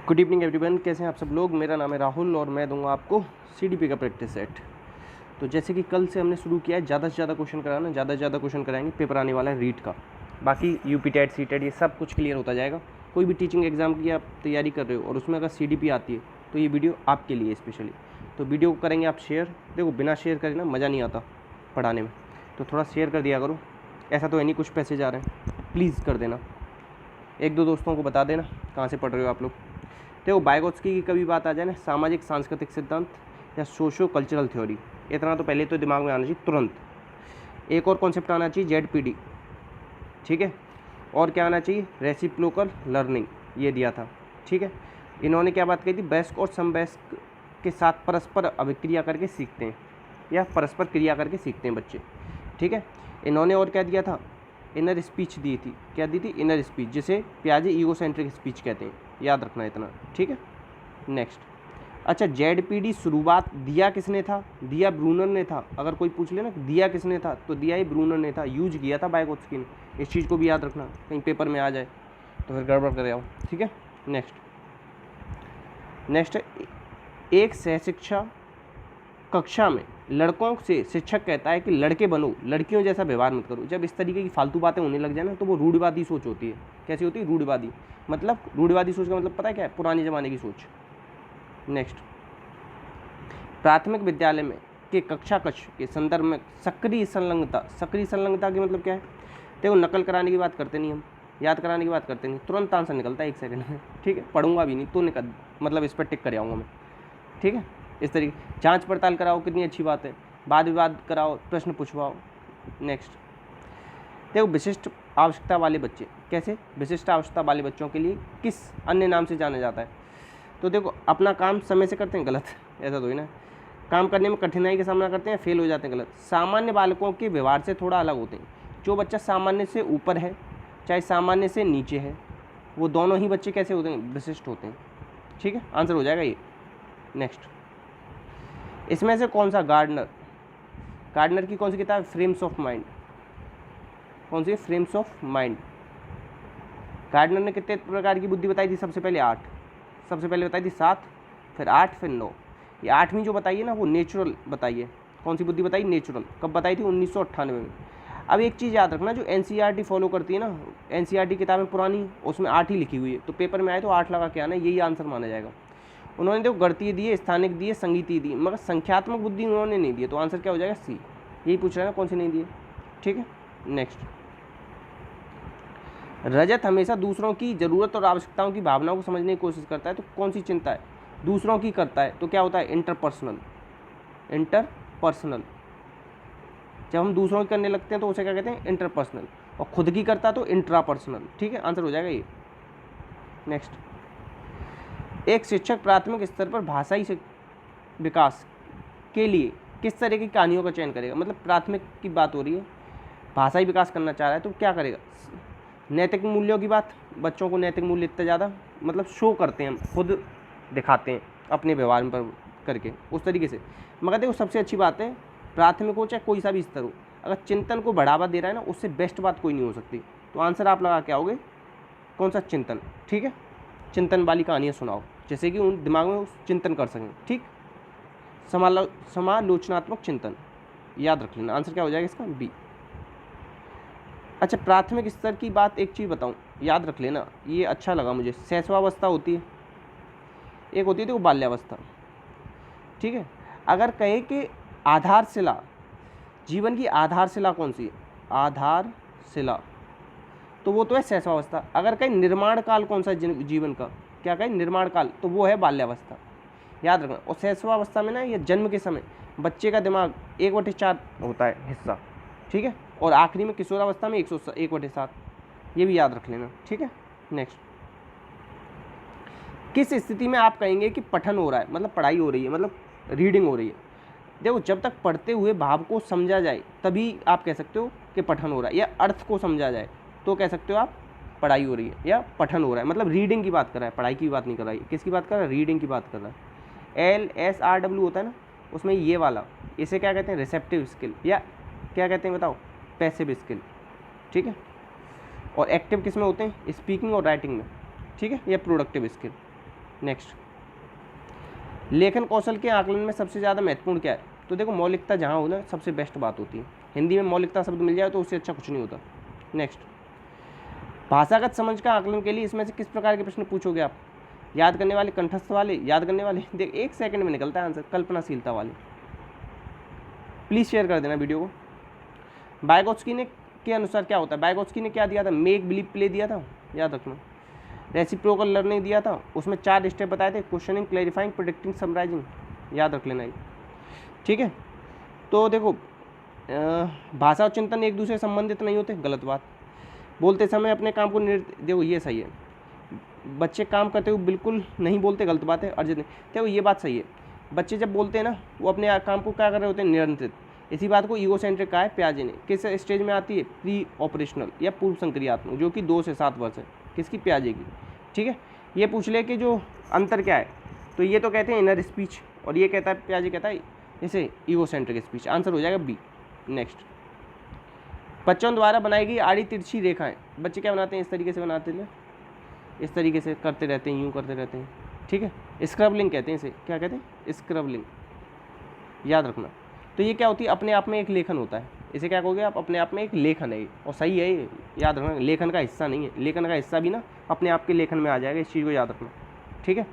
Good evening everyone, कैसे हैं आप सब लोग। मेरा नाम है राहुल और मैं दूंगा आपको सीडीपी का प्रैक्टिस सेट। तो जैसे कि कल से हमने शुरू किया है, ज़्यादा से ज़्यादा क्वेश्चन कराना, ज़्यादा से ज़्यादा क्वेश्चन कराएंगे। पेपर आने वाला है रीट का, बाकी यूपी टेट सी टेट ये सब कुछ क्लियर होता जाएगा। कोई भी टीचिंग एग्जाम की आप तैयारी कर रहे हो और उसमें अगर सीडीपी आती है तो ये वीडियो आपके लिए स्पेशली। तो वीडियो को करेंगे आप शेयर। देखो, बिना शेयर करे ना मज़ा नहीं आता पढ़ाने में, तो थोड़ा शेयर कर दिया करो। ऐसा तो है नहीं कुछ पैसे जा रहे हैं, प्लीज़ कर देना। एक दो दोस्तों को बता देना कहाँ से पढ़ रहे हो आप लोग। देखो, वाइगोत्स्की की कभी बात आ जाए ना, सामाजिक सांस्कृतिक सिद्धांत या सोशो कल्चरल थ्योरी, इतना तो पहले तो दिमाग में आना चाहिए तुरंत। एक और कॉन्सेप्ट आना चाहिए जेडपीडी, ठीक है। और क्या आना चाहिए, रेसिप्रोकल लर्निंग, ये दिया था, ठीक है। इन्होंने क्या बात कही थी, वयस्क और समवयस्क के साथ परस्पर अभिक्रिया करके सीखते हैं या परस्पर क्रिया करके सीखते हैं बच्चे, ठीक है। इन्होंने और क्या दिया था, इनर स्पीच दी थी। क्या दी थी, इनर स्पीच, जिसे पियाजे ईगोसेंट्रिक स्पीच कहते हैं, याद रखना इतना, ठीक है। नेक्स्ट, अच्छा, जेडपीडी शुरुआत दिया किसने था, दिया ब्रूनर ने था। अगर कोई पूछ ले ना दिया किसने था, तो दिया ही ब्रूनर ने था, यूज किया था वाइगोत्स्की ने। इस चीज़ को भी याद रखना, कहीं पेपर में आ जाए तो फिर गड़बड़ कर आओ, ठीक है। नेक्स्ट है, एक सहशिक्षा कक्षा में लड़कों से शिक्षक कहता है कि लड़के बनो, लड़कियों जैसा व्यवहार मत करो। जब इस तरीके की फालतू बातें होने लग जाए ना, तो वो रूढ़िवादी सोच होती है। कैसी होती है, रूढ़िवादी। मतलब रूढ़िवादी सोच का मतलब पता है क्या है, पुराने ज़माने की सोच। नेक्स्ट, प्राथमिक विद्यालय में के कक्षा कक्ष के संदर्भ में सक्रिय संलग्नता। सक्रिय संलग्नता की मतलब क्या है, देखो, नकल कराने की बात करते नहीं हम, याद कराने की बात करते नहीं, तुरंत आंसर निकलता है 1 सेकंड में, ठीक है। पढ़ूंगा भी नहीं तो निकल, मतलब इस पर टिक कर आऊँगा मैं, ठीक है। इस तरीके जांच पड़ताल कराओ, कितनी अच्छी बात है। वाद विवाद कराओ, प्रश्न पूछवाओ। नेक्स्ट, देखो, विशिष्ट आवश्यकता वाले बच्चे, कैसे, विशिष्ट आवश्यकता वाले बच्चों के लिए किस अन्य नाम से जाना जाता है। तो देखो, अपना काम समय से करते हैं, गलत, ऐसा तो ही ना। काम करने में कठिनाई का सामना करते हैं, फेल हो जाते हैं, गलत। सामान्य बालकों के व्यवहार से थोड़ा अलग होते हैं। जो बच्चा सामान्य से ऊपर है चाहे सामान्य से नीचे है, वो दोनों ही बच्चे कैसे होते हैं, विशिष्ट होते हैं, ठीक है। आंसर हो जाएगा ये। नेक्स्ट, इसमें से कौन सा गार्डनर की कौन सी किताब, फ्रेम्स ऑफ माइंड, कौन सी, फ्रेम्स ऑफ माइंड। गार्डनर ने कितने प्रकार की बुद्धि बताई थी, सबसे पहले 8, सबसे पहले बताई थी 7, फिर 8, फिर 9। ये 8वीं जो बताइए ना, वो नेचुरल बताइए। कौन सी बुद्धि बताई, नेचुरल। कब बताई थी, 1998 में। अब एक चीज़ याद रखना, जो एनसीईआरटी फॉलो करती है ना, एनसीईआरटी किताबें पुरानी, उसमें 8 ही लिखी हुई है, तो पेपर में आए तो 8 लगा के आना, यही आंसर माना जाएगा। उन्होंने देखो गणितीय दिए, स्थानिक दिए, संगीतीय दिए, मगर संख्यात्मक बुद्धि उन्होंने नहीं दिए, तो आंसर क्या हो जाएगा, सी। यही पूछ रहे हैं ना, कौन सी नहीं दिए, ठीक है। नेक्स्ट, रजत हमेशा दूसरों की ज़रूरत और आवश्यकताओं की भावनाओं को समझने की कोशिश करता है, तो कौन सी चिंता है, दूसरों की करता है, तो क्या होता है, इंटरपर्सनल। इंटरपर्सनल, जब हम दूसरों की करने लगते हैं तो उसे क्या कहते हैं, इंटरपर्सनल। और खुद की करता है तो इंट्रापर्सनल, ठीक है। आंसर हो जाएगा ये। नेक्स्ट, एक शिक्षक प्राथमिक स्तर पर भाषाई विकास के लिए किस तरह की कहानियों का चयन करेगा। मतलब प्राथमिक की बात हो रही है, भाषाई विकास करना चाह रहा है, तो क्या करेगा, नैतिक मूल्यों की बात, बच्चों को नैतिक मूल्य इतना ज़्यादा मतलब शो करते हैं, हम खुद दिखाते हैं अपने व्यवहार पर करके, उस तरीके से। मगर देखो, सबसे अच्छी बात है, प्राथमिक हो चाहे कोई सा भी स्तर हो, अगर चिंतन को बढ़ावा दे रहा है ना, उससे बेस्ट बात कोई नहीं हो सकती। तो आंसर आप लगा के आओगे, कौन सा, चिंतन, ठीक है। चिंतन वाली कहानियाँ सुनाओ, जैसे कि उन दिमाग में चिंतन कर सकें, ठीक। समालोचनात्मक चिंतन, याद रख लेना। आंसर क्या हो जाएगा इसका, बी। अच्छा, प्राथमिक स्तर की बात एक चीज़ बताऊं, याद रख लेना, ये अच्छा लगा मुझे। शैशवावस्था होती है, एक होती है देखो बाल्यावस्था, ठीक है। अगर कहे कि आधारशिला, जीवन की आधारशिला कौन सी है, आधारशिला, तो वो तो है शैशवावस्था। अगर कहीं निर्माण काल कौन सा जीवन का, क्या कहें, निर्माण काल, तो वो है बाल्यावस्था, याद रखना। और शैशवावस्था में ना, ये जन्म के समय बच्चे का दिमाग 1/4 होता है हिस्सा, ठीक है। और आखिरी में किशोरावस्था में 1/7, ये भी याद रख लेना, ठीक है। नेक्स्ट, किस स्थिति में आप कहेंगे कि पठन हो रहा है, मतलब पढ़ाई हो रही है, मतलब रीडिंग हो रही है। देखो, जब तक पढ़ते हुए भाव को समझा जाए तभी आप कह सकते हो कि पठन हो रहा है, या अर्थ को समझा जाए तो कह सकते हो आप पढ़ाई हो रही है या पठन हो रहा है। मतलब रीडिंग की बात कर रहा है, पढ़ाई की बात नहीं कर रहा है। किसकी बात कर रहा है, रीडिंग की बात कर रहा है। LSRW होता है ना, उसमें ये वाला, इसे क्या कहते हैं, रिसेप्टिव स्किल, या क्या कहते हैं बताओ, पैसिव स्किल, ठीक है। और एक्टिव किस में होते हैं, स्पीकिंग और राइटिंग में, ठीक है, या प्रोडक्टिव स्किल। नेक्स्ट, लेखन कौशल के आकलन में सबसे ज़्यादा महत्वपूर्ण क्या है? तो देखो मौलिकता जहाँ हो ना सबसे बेस्ट बात होती है। हिंदी में मौलिकता शब्द मिल जाए तो उससे अच्छा कुछ नहीं होता। नेक्स्ट, भाषागत समझ का आकलन के लिए इसमें से किस प्रकार के प्रश्न पूछोगे आप? याद करने वाले, कंठस्थ वाले, याद करने वाले? देख 1 सेकंड में निकलता है आंसर। कल्पनाशीलता वाले। प्लीज़ शेयर कर देना वीडियो को। बायगोत्स्की ने के अनुसार क्या होता है? बायगोत्स्की ने क्या दिया था? मेक बिलीव प्ले दिया था, याद रखना। रेसिप्रोकल लर्निंग दिया था, उसमें 4 स्टेप बताए थे, क्वेश्चनिंग, क्लैरिफाइंग, प्रेडिक्टिंग, समराइजिंग, याद रख लेना ये, ठीक है। तो देखो भाषा और चिंतन एक दूसरे से संबंधित नहीं होते, गलत बात। बोलते समय अपने काम को देखो ये सही है, बच्चे काम करते हुए बिल्कुल नहीं बोलते, गलत बात है। अर्जित नहीं, देखो ये बात सही है, बच्चे जब बोलते हैं ना वो अपने काम को क्या कर रहे होते हैं? नियंत्रित। इसी बात को ईगोसेंट्रिक कहा है पियाजे ने। किस स्टेज में आती है? प्री ऑपरेशनल या पूर्व संक्रियात्मक, जो कि 2 से 7 वर्ष है। किसकी? पियाजे की, ठीक है। ये पूछ ले कि जो अंतर क्या है, तो ये तो कहते हैं इनर स्पीच, और ये कहता है, पियाजे कहता है इसे ईगोसेंट्रिक स्पीच। आंसर हो जाएगा बी। नेक्स्ट, बच्चों द्वारा बनाई गई आड़ी तिरछी रेखाएं, बच्चे क्या बनाते हैं? इस तरीके से बनाते हैं, इस तरीके से करते रहते हैं, यूँ करते रहते हैं, ठीक है। स्क्रबलिंग कहते हैं इसे, क्या कहते हैं? स्क्रबलिंग, याद रखना। तो ये क्या होती है? अपने आप में एक लेखन होता है, इसे क्या कहोगे आप? अपने आप में एक लेखन है ये, और सही है ये, याद रखना। लेखन का हिस्सा नहीं है, लेखन का हिस्सा भी ना अपने आप के लेखन में आ जाएगा, इस चीज़ को याद रखना, ठीक है।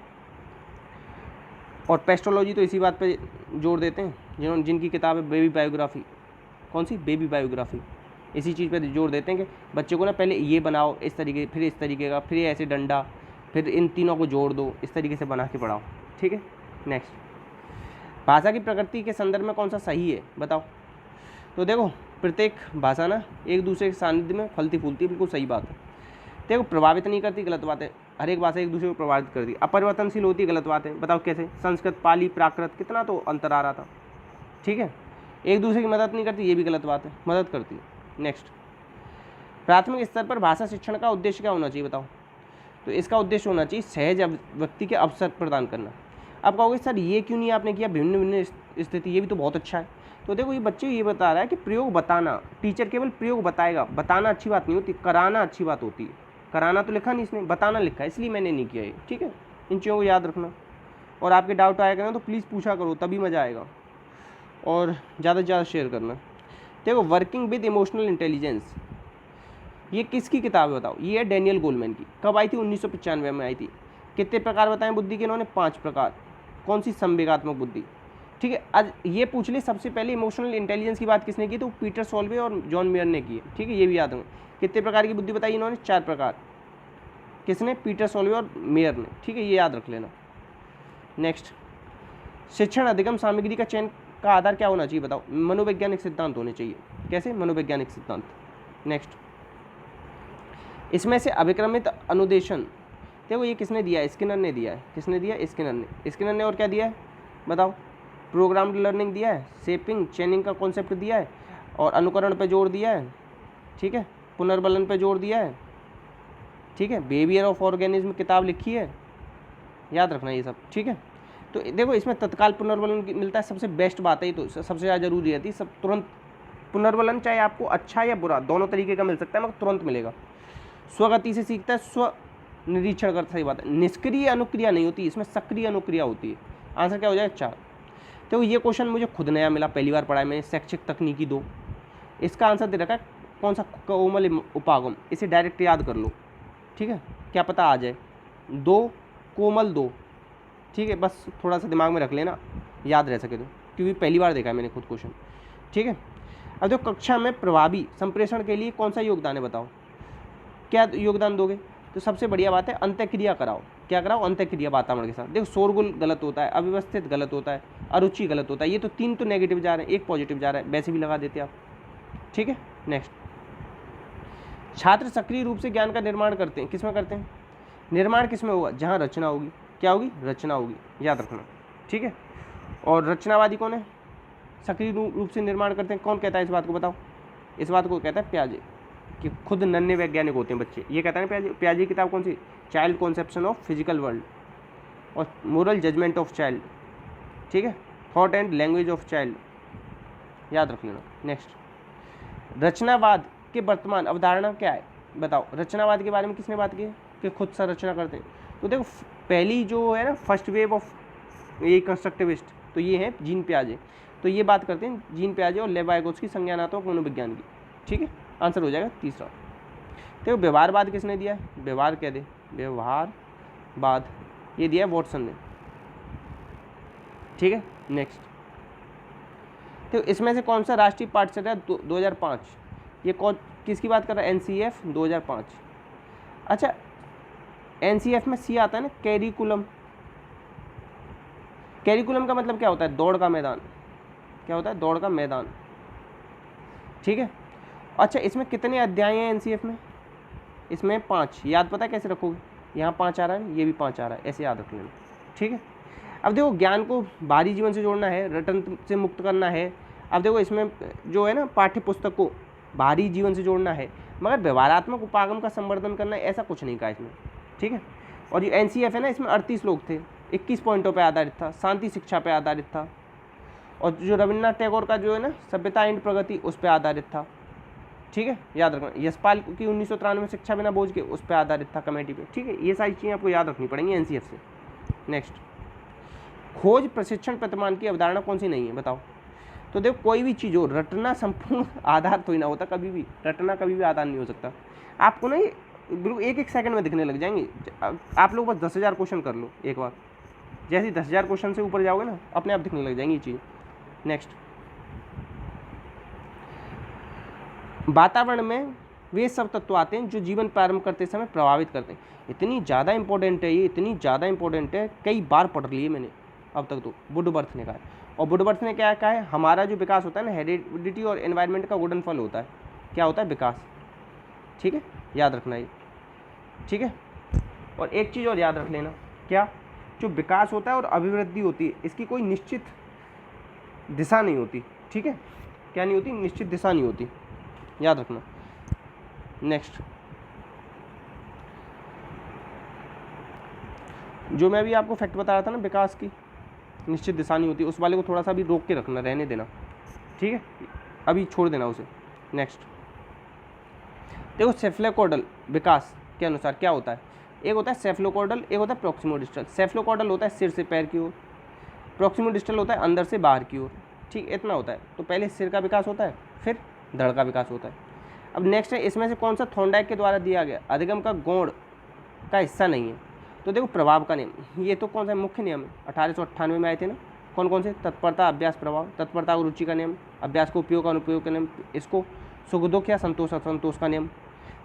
और पेस्ट्रोलॉजी तो इसी बात पे जोर देते हैं, जिनकी किताब है बेबी बायोग्राफी। कौन सी? Baby biography. इसी चीज़ पे जोर देते हैं कि बच्चे को ना पहले ये बनाओ इस तरीके, फिर इस तरीके का, फिर ऐसे डंडा, फिर इन तीनों को जोड़ दो, इस तरीके से बना के पढ़ाओ, ठीक है। नेक्स्ट, भाषा की प्रकृति के संदर्भ में कौन सा सही है? बताओ। तो देखो प्रत्येक भाषा ना एक दूसरे के सानिध्य में फलती फूलती है, बिल्कुल सही बात है। देखो प्रभावित नहीं करती, गलत बात है। हर एक भाषा एक दूसरे को प्रभावित करती है। अपरिवर्तनशील होती है, गलत बात है। बताओ कैसे? संस्कृत, पाली, प्राकृत, कितना तो अंतर आ रहा था, ठीक है। एक दूसरे की मदद नहीं करती, ये भी गलत बात है, मदद करती है। नेक्स्ट, प्राथमिक स्तर पर भाषा शिक्षण का उद्देश्य क्या होना चाहिए? बताओ। तो इसका उद्देश्य होना चाहिए सहज व्यक्ति के अवसर प्रदान करना। अब कहोगे सर ये क्यों नहीं आपने किया भिन्न भिन्न स्थिति? ये भी तो बहुत अच्छा है। तो देखो ये बच्चे ये बता रहा है कि प्रयोग बताना, टीचर केवल प्रयोग बताएगा, बताना अच्छी बात नहीं होती, कराना अच्छी बात होती है। कराना तो लिखा नहीं इसने, बताना लिखा है, इसलिए मैंने नहीं किया ये, ठीक है। इन चीज़ों को याद रखना। और आपके डाउट आएगा ना तो प्लीज़ पूछा करो, तभी मज़ा आएगा। और ज़्यादा से ज़्यादा शेयर करना। देखो वर्किंग विद इमोशनल इंटेलिजेंस, ये किसकी किताब है बताओ? ये है डैनियल गोलमैन की। कब आई थी? 1995 में आई थी। कितने प्रकार बताएं बुद्धि के इन्होंने? 5 प्रकार। कौन सी? संवेगात्मक बुद्धि, ठीक है। आज ये पूछ ले सबसे पहले इमोशनल इंटेलिजेंस की बात किसने की? तो पीटर सॉल्वे और जॉन मेयर ने की है, ठीक है। ये भी याद रखें। कितने प्रकार की बुद्धि बताई इन्होंने? 4 प्रकार। किसने? पीटर सॉल्वे और मेयर ने, ठीक है। ये याद रख लेना। नेक्स्ट, शिक्षण अधिगम सामग्री का चयन का आधार क्या होना चाहिए? बताओ। मनोवैज्ञानिक सिद्धांत होने चाहिए। कैसे? मनोवैज्ञानिक सिद्धांत। नेक्स्ट, इसमें से अभिक्रमित अनुदेशन, देखो ये किसने दिया है? स्किनर ने दिया है। किसने दिया? स्किनर ने। स्किनर ने और क्या दिया है बताओ? प्रोग्राम्ड लर्निंग दिया है, शेपिंग, चेनिंग का कॉन्सेप्ट दिया है, और अनुकरण पे जोर दिया है, ठीक है। पुनर्बलन पे जोर दिया है, ठीक है। बिहेवियर ऑफ ऑर्गेनिज्म किताब लिखी है, याद रखना ये सब, ठीक है। तो देखो इसमें तत्काल पुनर्बलन मिलता है, सबसे बेस्ट बात है ये, तो सबसे ज़्यादा जरूरी रहती है। सब तुरंत पुनर्बलन, चाहे आपको अच्छा या बुरा दोनों तरीके का मिल सकता है, मगर तुरंत मिलेगा। स्वगति से सीखता है, स्व निरीक्षण करता, सही बात है। निष्क्रिय अनुक्रिया नहीं होती, इसमें सक्रिय अनुक्रिया होती है। आंसर क्या हो जाएगा? 4। तो ये क्वेश्चन मुझे खुद नया मिला, पहली बार पढ़ा है मैंने। शैक्षिक तकनीकी 2, इसका आंसर दे रखा है कौन सा? कोमल उपागम। इसे डायरेक्ट याद कर लो, ठीक है, क्या पता आ जाए। 2 कोमल 2, ठीक है। बस थोड़ा सा दिमाग में रख लेना, याद रह सके तो, क्योंकि पहली बार देखा है मैंने खुद क्वेश्चन, ठीक है। अब जो कक्षा में प्रभावी संप्रेषण के लिए कौन सा योगदान है बताओ? क्या योगदान दोगे? तो सबसे बढ़िया बात है अंत्यक्रिया कराओ। क्या कराओ? अंत्यक्रिया वातावरण के साथ। देखो शोरगुल गलत होता है, अव्यवस्थित गलत होता है, अरुचि गलत होता है। ये तो 3 तो नेगेटिव जा रहे हैं, 1 पॉजिटिव जा रहा है, वैसे भी लगा देते आप, ठीक है। नेक्स्ट, छात्र सक्रिय रूप से ज्ञान का निर्माण करते हैं, किसमें करते हैं? निर्माण किसमें होगा? जहाँ रचना होगी। क्या होगी? रचना होगी, याद रखना, ठीक है। और रचनावादी कौन है? सक्रिय रूप से निर्माण करते हैं, कौन कहता है इस बात को बताओ? इस बात को कहता है पियाजे, कि खुद नन्हे वैज्ञानिक होते हैं बच्चे, ये कहता है पियाजे। पियाजे की किताब कौन सी? Child conception of physical world और मोरल जजमेंट ऑफ चाइल्ड, ठीक है। Thought and language of child, याद रख लेना। नेक्स्ट, रचनावाद के वर्तमान अवधारणा क्या है बताओ? रचनावाद के बारे में किसने बात की है? कि खुद संरचना करते हैं। तो देखो पहली जो है ना फर्स्ट वेव ऑफ ये कंस्ट्रक्टिविस्ट, तो ये है जीन पियाजे। तो ये बात करते हैं जीन पियाजे और लेव वायगोत्स्की की संज्ञानात्मक मनोविज्ञान की। ठीक है, आंसर हो जाएगा तीसरा। देखो व्यवहारवाद किसने दिया है, व्यवहार कह दे, व्यवहारवाद ये दिया है वॉटसन ने। ठीक है, नेक्स्ट। तो इसमें से कौन सा राष्ट्रीय पाठ्यचर्या 2005, ये कौन किसकी बात कर रहा है, NCF 2005। अच्छा, NCF में सी आता है ना, कैरिकुलम। कैरिकुलम का मतलब क्या होता है, दौड़ का मैदान। क्या होता है, दौड़ का मैदान। ठीक है। अच्छा, इसमें कितने अध्याय हैं NCF में, इसमें 5। याद पता है कैसे रखोगे, यहाँ 5 आ रहा है, ये भी 5 आ रहा है, ऐसे याद रख लेना। ठीक है। अब देखो ज्ञान को बाहरी जीवन से जोड़ना है, रटन से मुक्त करना है। अब देखो इसमें जो है ना पाठ्य पुस्तक को बाहरी जीवन से जोड़ना है, मगर व्यवहारात्मक उपागम का संवर्धन करना है, ऐसा कुछ नहीं कहा इसमें। ठीक है। और जो NCF है ना, इसमें 38 लोग थे, 21 पॉइंटों पर आधारित था, शांति शिक्षा पर आधारित था। और जो रविन्द्रनाथ टैगोर का जो है ना सभ्यता एंड प्रगति, उस पर आधारित था। ठीक है, याद रखना। यशपाल की 1993 में शिक्षा बिना बोझ के, उस पर आधारित था कमेटी पे। ठीक है, ये सारी चीज़ें आपको याद रखनी पड़ेंगी NCF से। नेक्स्ट, खोज प्रशिक्षण प्रतिमान की अवधारणा कौन सी नहीं है, बताओ। तो देखो कोई भी चीज़ हो, रटना संपूर्ण आधार तो ही ना होता, कभी भी रटना कभी भी आधार नहीं हो सकता। आपको ना ये बिल्कुल एक सेकंड में दिखने लग जाएंगे। आप लोग बस 10,000 क्वेश्चन कर लो एक बार, जैसे ही 10,000 क्वेश्चन से ऊपर जाओगे ना, अपने आप दिखने लग जाएंगी ये चीज़। नेक्स्ट, वातावरण में वे सब तत्व आते हैं जो जीवन प्रारंभ करते समय प्रभावित करते हैं। इतनी ज़्यादा इंपॉर्टेंट है ये, इतनी ज़्यादा इंपॉर्टेंट है, कई बार पढ़ ली है मैंने अब तक। तो वुडवर्थ ने कहा है, और वुडवर्थ ने क्या कहा है, हमारा जो विकास होता है ना, हेरिडिटी और एनवायरनमेंट का गुणनफल होता है। क्या होता है, विकास। ठीक है, याद रखना ये। ठीक है। और एक चीज़ और याद रख लेना, क्या, जो विकास होता है और अभिवृद्धि होती है, इसकी कोई निश्चित दिशा नहीं होती। ठीक है, क्या नहीं होती, निश्चित दिशा नहीं होती, याद रखना। नेक्स्ट, जो मैं अभी आपको फैक्ट बता रहा था ना, विकास की निश्चित दिशा नहीं होती, उस वाले को थोड़ा सा भी रोक के रखना, रहने देना। ठीक है, अभी छोड़ देना उसे। नेक्स्ट, देखो सेफ्लोकॉर्डल विकास के अनुसार क्या होता है, एक होता है सेफ्लोकॉर्डल, एक होता है प्रॉक्सिमोडिस्टल। सेफ्लोकॉर्डल होता है सिर से पैर की ओर, प्रॉक्सिमोडिस्टल होता है अंदर से बाहर की ओर। ठीक, इतना होता है। तो पहले सिर का विकास होता है, फिर धड़ का विकास होता है। अब नेक्स्ट है, इसमें से कौन सा थॉर्नडाइक के द्वारा दिया गया अधिगम का गौण का हिस्सा नहीं है। तो देखो प्रभाव का नियम, ये तो कौन सा मुख्य नियम है, 1898 में आए थे ना। कौन कौन से, तत्परता, अभ्यास, प्रभाव। तत्परता को रुचि का नियम, अभ्यास को उपयोग, अनुपयोग का नियम, इसको सुख दुख या संतोष असंतोष का नियम।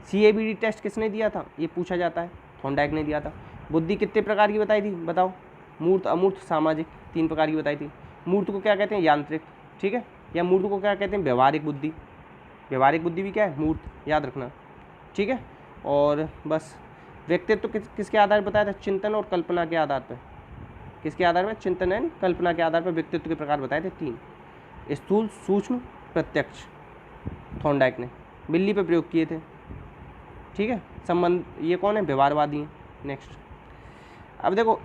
CABD टेस्ट किसने दिया था, ये पूछा जाता है, थॉर्नडाइक ने दिया था। बुद्धि कितने प्रकार की बताई थी, बताओ। मूर्त, अमूर्त, सामाजिक, 3 प्रकार की बताई थी। मूर्त को क्या कहते हैं, यांत्रिक। ठीक है, या मूर्त को क्या कहते हैं, व्यवहारिक बुद्धि। व्यवहारिक बुद्धि भी क्या है, मूर्त, याद रखना। ठीक है। और बस व्यक्तित्व किसके आधार पर बताया था, चिंतन और कल्पना के आधार पर। किसके आधार पर, चिंतन एंड कल्पना के आधार पर व्यक्तित्व के प्रकार बताए थे 3, स्थूल, सूक्ष्म, प्रत्यक्ष। थॉर्नडाइक ने बिल्ली पे प्रयोग किए थे। ठीक है, संबंध, ये कौन है, व्यवहारवादी हैं। नेक्स्ट, अब देखो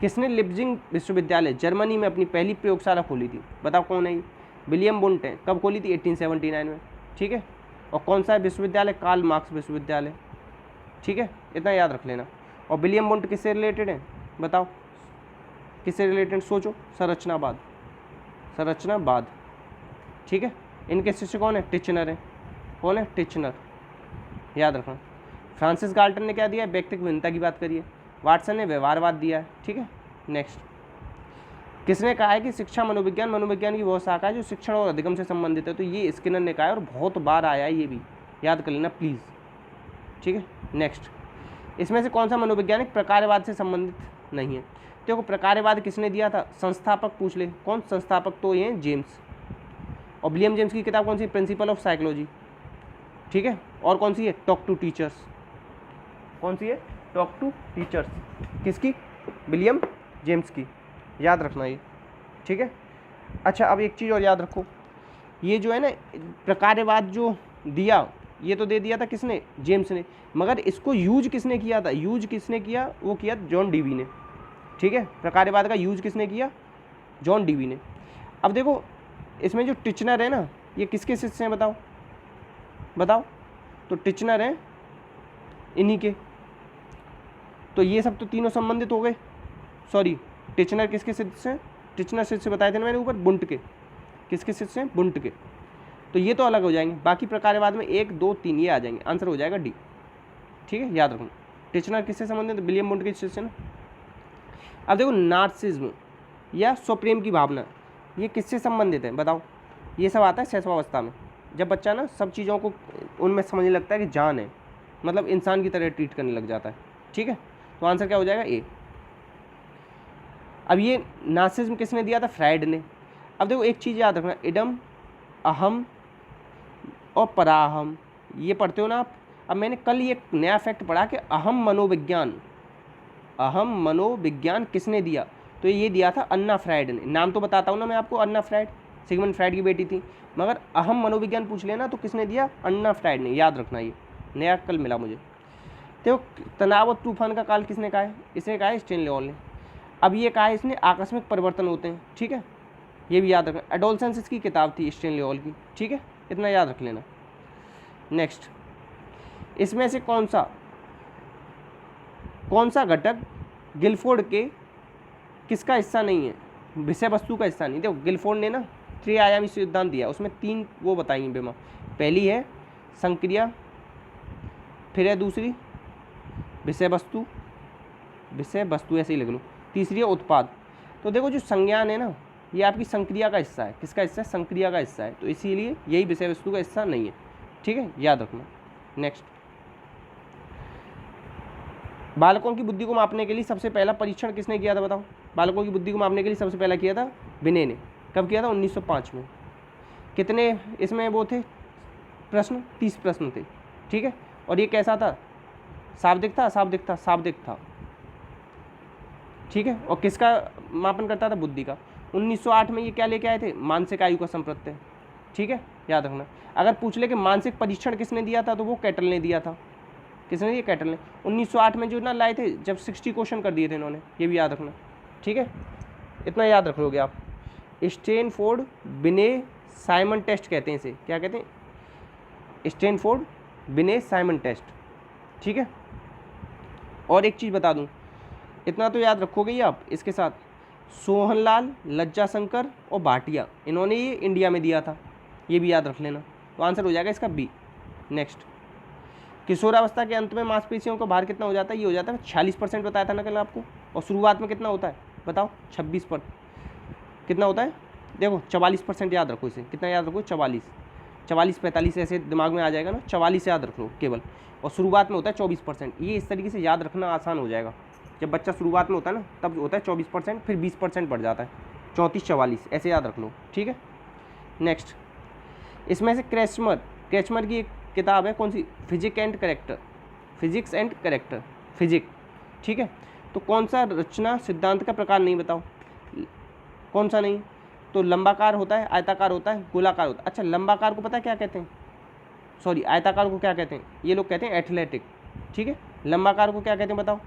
किसने लिप्जिंग विश्वविद्यालय जर्मनी में अपनी पहली प्रयोगशाला खोली थी, बताओ कौन है ये, विलियम वुंट है। कब खोली थी, 1879 में। ठीक है, और कौन सा है विश्वविद्यालय, कार्ल मार्क्स विश्वविद्यालय। ठीक है, इतना याद रख लेना। और विलियम वुंट किससे रिलेटेड है, बताओ किससे रिलेटेड, सोचो, संरचनावाद, संरचनावाद। ठीक है, इनके शिष्य कौन है, टिचनर है। कौन है, टिचनर, याद रखना। फ्रांसिस गाल्टन ने क्या दिया, व्यक्तिगत भिन्नता की बात करिए। वाटसन ने व्यवहारवाद दिया है। ठीक है, नेक्स्ट, किसने कहा है कि शिक्षा मनोविज्ञान की वह शाखा है जो शिक्षण और अधिगम से संबंधित है, तो ये स्किनर ने कहा है, और बहुत बार आया है, ये भी याद कर लेना प्लीज़। ठीक है, नेक्स्ट, इसमें से कौन सा मनोवैज्ञानिक प्रकारवाद से संबंधित नहीं है। देखो प्रकारवाद किसने दिया था, संस्थापक पूछ ले, कौन संस्थापक, तो ये जेम्स। और विलियम जेम्स की किताब कौन सी, प्रिंसिपल ऑफ साइकोलॉजी। ठीक है, और कौन सी है, टॉक टू टीचर्स। कौन सी है, टॉक टू टीचर्स, किसकी, विलियम जेम्स की, याद रखना ये। ठीक है। अच्छा, अब एक चीज़ और याद रखो, ये जो है ना प्रकारवाद जो दिया, ये तो दे दिया था किसने, जेम्स ने, मगर इसको यूज किसने किया था, यूज किसने किया, वो किया जॉन डीवी ने। ठीक है, प्रकारवाद का यूज किसने किया, जॉन डीवी ने। अब देखो इसमें जो टिचनर है ना, ये किसके शिष्य हैं, बताओ बताओ। तो टिचनर हैं इन्हीं के, तो ये सब तो तीनों संबंधित हो गए। सॉरी, टिचनर किसके सिद्ध से, टिचनर सिद्ध से बताए थे ना मैंने ऊपर, बुंट के, किसके सिद्ध से, बुंट के। तो ये तो अलग हो जाएंगे, बाकी प्रकारवाद में 1 2 3 ये आ जाएंगे, आंसर हो जाएगा डी। ठीक है, याद रखना। टिचनर किससे संबंधित, विलियम बुंट के सिद्ध से ना। अब देखो नार्सिज्म या स्वप्रेम की भावना, ये किससे संबंधित है बताओ। ये सब आता है शैशवावस्था में, जब बच्चा ना सब चीज़ों को उनमें समझने लगता है कि जान है, मतलब इंसान की तरह ट्रीट करने लग जाता है। ठीक है, तो आंसर क्या हो जाएगा, ए। अब ये नार्सिज्म किसने दिया था, फ्राइड ने। अब देखो एक चीज़ याद रखना, इडम, अहम और पराहम, ये पढ़ते हो ना आप। अब मैंने कल ये नया फैक्ट पढ़ा कि अहम मनोविज्ञान किसने दिया, तो ये दिया था अन्ना फ्राइड ने। नाम तो बताता हूँ ना मैं आपको, अन्ना फ्राइड सिगमंड फ्राइड की बेटी थी, मगर अहम मनोविज्ञान पूछ लेना तो किसने दिया, अन्ना फ्राइड ने, याद रखना। ये नया कल मिला मुझे। तो तनाव और तूफान का काल किसने कहा है, इसने कहा है स्टेनलेऑल ने। अब ये कहा है इसने आकस्मिक परिवर्तन होते हैं। ठीक है, ये भी याद रखना। एडोलसेंस इसकी किताब थी स्टेनलेऑल की। ठीक है, इतना याद रख लेना। नेक्स्ट, इसमें से कौन सा घटक गिलफोर्ड के किसका हिस्सा नहीं है, विषय वस्तु का हिस्सा नहीं। देखो गिलफोर्ड ने ना त्रिआयामी सिद्धांत दिया, उसमें 3 वो बताएंगे बेमा। पहली है संक्रिया, फिर है दूसरी विषय वस्तु ऐसे ही लिख लो, तीसरी है उत्पाद। तो देखो जो संज्ञान है ना, ये आपकी संक्रिया का हिस्सा है। किसका हिस्सा है, संक्रिया का हिस्सा है, तो इसीलिए यही विषय वस्तु का हिस्सा नहीं है। ठीक है, याद रखना। नेक्स्ट, बालकों की बुद्धि को मापने के लिए सबसे पहला परीक्षण किसने किया था बताओ। बालकों की बुद्धि को मापने के लिए सबसे पहला किया था बिने ने। कब किया था, 1905 में। कितने इसमें वो थे प्रश्न, 30 प्रश्न थे। ठीक है, और ये कैसा था, शाब्दिक था, शाब्दिक था। ठीक है, और किसका मापन करता था, बुद्धि का। 1908 में ये क्या लेके आए थे, मानसिक आयु का संप्रत्यय। ठीक है, याद रखना। अगर पूछ ले कि मानसिक परीक्षण किसने दिया था, तो वो कैटल ने दिया था। किसने दिया, कैटल ने। 1908 में जो ना लाए थे, जब 60 क्वेश्चन कर दिए थे इन्होंने, ये भी याद रखना। ठीक है, इतना याद रख लोगे आप। स्टैनफोर्ड बिने साइमन टेस्ट कहते हैं इसे, क्या कहते हैं, स्टैनफोर्ड बिने साइमन टेस्ट। ठीक है, और एक चीज़ बता दूं, इतना तो याद रखोगे ही आप। इसके साथ सोहनलाल, लज्जाशंकर और भाटिया, इन्होंने ये इंडिया में दिया था, ये भी याद रख लेना। तो आंसर हो जाएगा इसका बी। नेक्स्ट, किशोरावस्था के अंत में मांसपेशियों का भार कितना हो जाता है, ये हो जाता है 46% बताया था ना कल आपको। और शुरुआत में कितना होता है बताओ, 26%। कितना होता है, देखो 44% याद रखो इसे। कितना याद रखो, 44-45 ऐसे दिमाग में आ जाएगा ना, 44 याद रख लो केवल। और शुरुआत में होता है 24%। ये इस तरीके से याद रखना आसान हो जाएगा। जब बच्चा शुरुआत में होता है ना, तब होता है 24%, फिर 20% बढ़ जाता है, 34-44 ऐसे याद रख लो। ठीक है, नेक्स्ट, इसमें से क्रेचमर की एक किताब है, कौन सी, फिजिक्स एंड करेक्टर, फिजिक्स। ठीक है, तो कौन सा रचना सिद्धांत का प्रकार नहीं बताओ, कौन सा नहीं। तो लंबाकार होता है, आयताकार होता है, गोलाकार होता है। अच्छा, लंबाकार को पता है क्या कहते हैं, सॉरी आयताकार को क्या कहते हैं, ये लोग कहते हैं एथलेटिक। ठीक है, लंबाकार को क्या कहते हैं बताओ,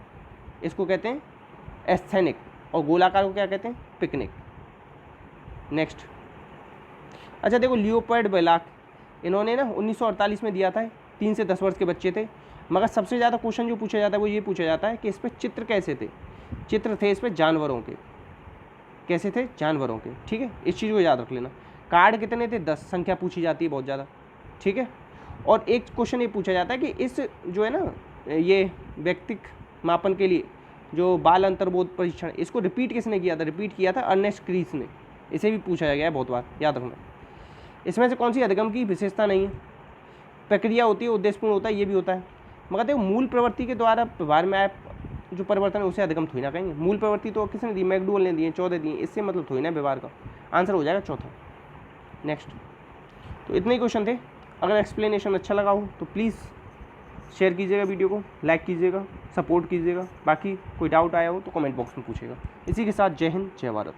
इसको कहते हैं एस्थेनिक। और गोलाकार को क्या कहते हैं, पिकनिक। नेक्स्ट, अच्छा देखो लियोपोल्ड बेलाक, इन्होंने ना 1948 में दिया था। 3 से 10 वर्ष के बच्चे थे, मगर सबसे ज़्यादा क्वेश्चन जो पूछा जाता है वो ये पूछा जाता है कि इस पर चित्र कैसे थे। चित्र थे इस पर जानवरों के, कैसे थे, जानवरों के। ठीक है, इस चीज़ को याद रख लेना। कार्ड कितने थे, 10, संख्या पूछी जाती है बहुत ज़्यादा। ठीक है, और एक क्वेश्चन ये पूछा जाता है कि इस जो है ना, ये व्यक्तिक मापन के लिए जो बाल अंतर्बोध परीक्षण, इसको रिपीट किसने किया था, रिपीट किया था अर्नेस्ट क्रीस ने। इसे भी पूछा गया है बहुत बार, याद रखना। इसमें से कौन सी अधिगम की विशेषता नहीं है, प्रक्रिया होती है, उद्देश्यपूर्ण होता है, ये भी होता है। मगर देखो मूल प्रवृत्ति के द्वारा व्यवहार में आए जो परिवर्तन है उसे अधिगम थोड़ी ना कहेंगे। मूल प्रवृत्ति तो किसने दी, मैकडूगल ने दी है, 14 दी है, इससे मतलब थोड़ी ना व्यवहार का। आंसर हो जाएगा चौथा। नेक्स्ट, तो इतने ही क्वेश्चन थे। अगर एक्सप्लेनेशन अच्छा लगा हो तो प्लीज़ शेयर कीजिएगा, वीडियो को लाइक कीजिएगा, सपोर्ट कीजिएगा। बाकी कोई डाउट आया हो तो कमेंट बॉक्स में पूछेगा। इसी के साथ जय हिंद, जय भारत।